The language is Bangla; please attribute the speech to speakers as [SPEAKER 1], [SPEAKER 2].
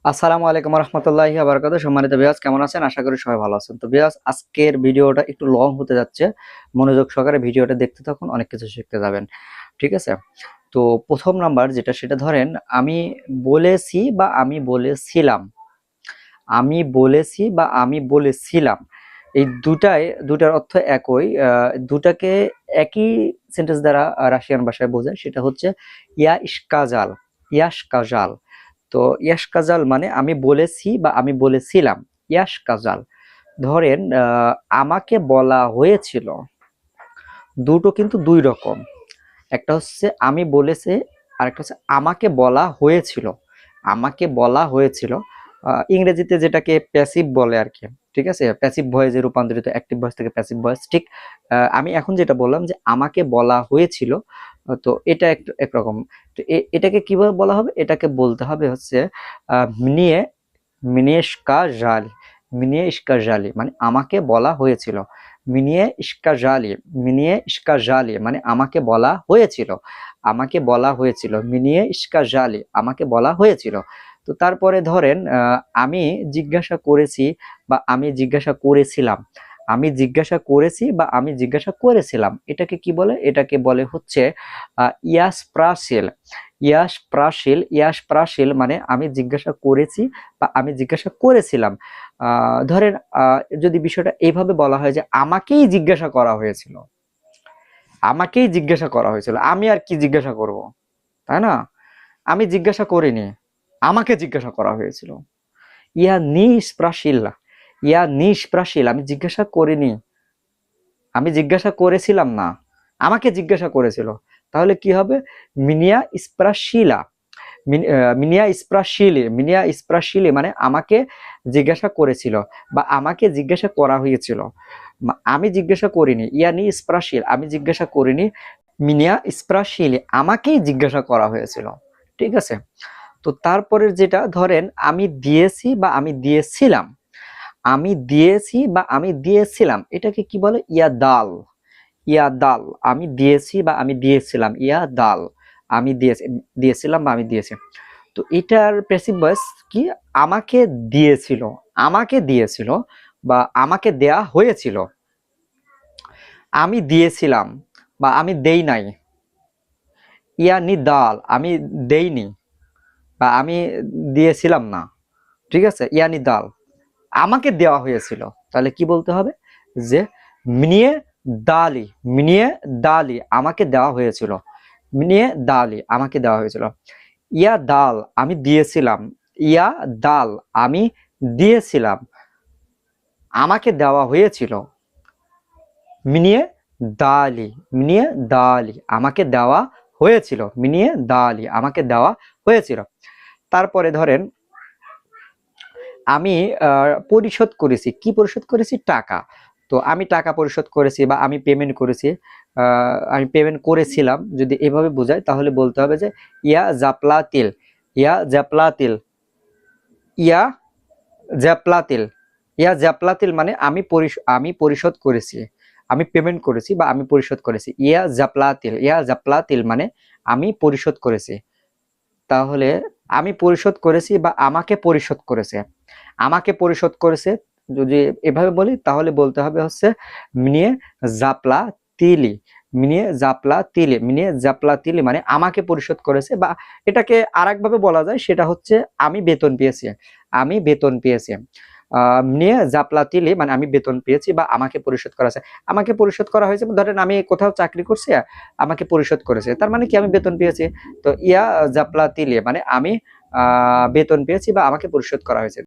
[SPEAKER 1] আসসালামু আলাইকুম রহমতুল্লাহি ওয়া বারাকাতুহু। সম্মানিত ভিউয়ার্স, কেমন আছেন? আশা করি সবাই ভালো আছেন। তো ভিউয়ার্স, আজকের ভিডিওটা একটু লং হতে যাচ্ছে। মনোযোগ সহকারে ভিডিওটা দেখতে থাকুন, অনেক কিছু শিখতে যাবেন। ঠিক আছে? তো প্রথম নাম্বার যেটা, সেটা ধরেন আমি বলেছি বা আমি বলেছিলাম। আমি বলেছি বা আমি বলেছিলাম। এই দুটার অর্থ একই। দুটাকে একই সেন্টেন্স দ্বারা রাশিয়ান ভাষায় বোঝায়, সেটা হচ্ছে ইয়া ইশকাজাল। ইয়াশকাজাল। তো ইয়াশ কাজাল মানে আমি বলেছি বা আমি বলেছিলাম। ইয়াশ কাজাল। ধরেন আমাকে বলা হয়েছিল। দুটো কিন্তু দুই রকম। একটা হচ্ছে আমি বলেছে, আর একটা হচ্ছে আমাকে বলা হয়েছিল। আমাকে বলা হয়েছিল ইংরেজিতে যেটাকে প্যাসিভ বলে আর কি। ঠিক আছে, প্যাসিভ ভয়েসে রূপান্তরিত, অ্যাক্টিভ ভয়েস থেকে প্যাসিভ ভয়েস। ঠিক আমি এখন যেটা বললাম যে আমাকে বলা হয়েছিল, তো এটা একরকম। তো এটাকে কিভাবে বলা হবে? এটাকে বলতে হবে হচ্ছে মিনিয়ে মিনিয়েশকা জালি। মিনিয়ে ইস্কা জালি মানে আমাকে বলা হয়েছিল। মিনিয়ে ইস্কা জালি। মিনিয়ে ইস্কা জালি মানে আমাকে বলা হয়েছিল। আমাকে বলা হয়েছিল। মিনিয়ে ইস্কা জালি আমাকে বলা হয়েছিল। তো তারপরে ধরেন আমি জিজ্ঞাসা করেছি বা আমি জিজ্ঞাসা করেছিলাম। আমি জিজ্ঞাসা করেছি বা আমি জিজ্ঞাসা করেছিলাম, এটাকে কি বলে? এটাকে বলে হচ্ছে ইয়াস প্রাসিল। ইয়াস প্রাসিল। ইয়াস প্রাসিল মানে আমি জিজ্ঞাসা করেছি বা আমি জিজ্ঞাসা করেছিলাম। ধরেন যদি বিষয়টা এইভাবে বলা হয় যে আমাকেই জিজ্ঞাসা করা হয়েছিল। আমাকেই জিজ্ঞাসা করা হয়েছিল, আমি আর কি জিজ্ঞাসা করব, তাই না? আমি জিজ্ঞাসা করিনি, আমাকে জিজ্ঞাসা করা হয়েছিল। ইয়া নিষ্প্রাসিল। ইয়া নিষ্প্রাসিল আমি জিজ্ঞাসা করিনি, আমি জিজ্ঞাসা করেছিলাম না, আমাকে জিজ্ঞাসা করেছিল। তাহলে কি হবে? মিনিয়া স্প্রাশিলা। মিনিয়া স্প্রাশিলে। মিনিয়া স্প্রাশিলে মানে আমাকে জিজ্ঞাসা করেছিল বা আমাকে জিজ্ঞাসা করা হয়েছিল। আমি জিজ্ঞাসা করিনি। ইয়ানি স্প্রাশিল আমি জিজ্ঞাসা করিনি। মিনিয়া স্প্রাশিলে আমাকেই জিজ্ঞাসা করা হয়েছিল। ঠিক আছে? তো তারপরের যেটা, ধরেন আমি দিয়েছি বা আমি দিয়েছিলাম। আমি দিয়েছি বা আমি দিয়েছিলাম, এটাকে কি বলে? ইয়া দাল। ইয়া দাল। আমি দিয়েছি বা আমি দিয়েছিলাম। ইয়া দাল। আমি দিয়েছিলাম বা আমি দিয়েছি। তো এটার প্যাসিভ ভয়েস কি? আমাকে দিয়েছিল। আমাকে দিয়েছিল বা আমাকে দেয়া হয়েছিল। আমি দিয়েছিলাম বা আমি দেই নাই। ইয়ানি দাল আমি দেইনি বা আমি দিয়েছিলাম না। ঠিক আছে? ইয়ানি দাল আমাকে দেওয়া হয়েছিল। তাহলে কি বলতে হবে? যে মিনিয়ে দালি। মিনিয়ে দালি আমাকে দেওয়া হয়েছিল। মিনিয়ে দালি আমাকে দেওয়া হয়েছিল। ইয়া দাল আমি দিয়েছিলাম। ইয়া দাল আমি দিয়েছিলাম, আমাকে দেওয়া হয়েছিল। মিনিয়ে দালি। মিনিয়ে দালি আমাকে দেওয়া হয়েছিল। মিনিয়ে দালি আমাকে দেওয়া হয়েছিল। তারপরে ধরেন আমি পরিশোধ করেছি। কি পরিশোধ করেছি? টাকা। তো আমি টাকা পরিশোধ করেছি বা আমি পেমেন্ট করেছি। আমি পেমেন্ট করেছিলাম যদি এভাবে বোঝায়, তাহলে বলতে হবে যে ইয়া জাপলাতিল। ইয়া জাপলাতিল। ইয়া জাপলাতিল। ইয়া জাপলাতিল মানে আমি পরিশোধ করেছি, আমি পেমেন্ট করেছি বা আমি পরিশোধ করেছি। ইয়া জাপলাতিল। ইয়া জাপলাতিল মানে আমি পরিশোধ করেছি। তাহলে আমি পরিশোধ করেছি বা আমাকে পরিশোধ করেছে। আমাকে পরিশোধ করেছে যদি এভাবে বলি, তাহলে বলতে হবে হচ্ছে মিনিয়ে জাপলা তিলি। মিনিয়ে জাপলা তিলি। মিনিয়ে জাপলা তিলি মানে আমাকে পরিশোধ করেছে। বা এটাকে আরেকভাবে বলা যায়, সেটা হচ্ছে আমি বেতন পেয়েছি। আমি বেতন পেয়েছি। মিনিয়ে জাপলা তিলি মানে আমি বেতন পেয়েছি বা আমাকে পরিশোধ করা আছে। আমাকে পরিশোধ করা হয়েছে, ধরেন আমি কোথাও চাকরি করছি, আমাকে পরিশোধ করেছে, তার মানে কি? আমি বেতন পেয়েছি। তো ইয়া জাপলা তিলি মানে আমি বেতন পেয়েছি বা আমাকে পরিশোধ করা হয়েছে।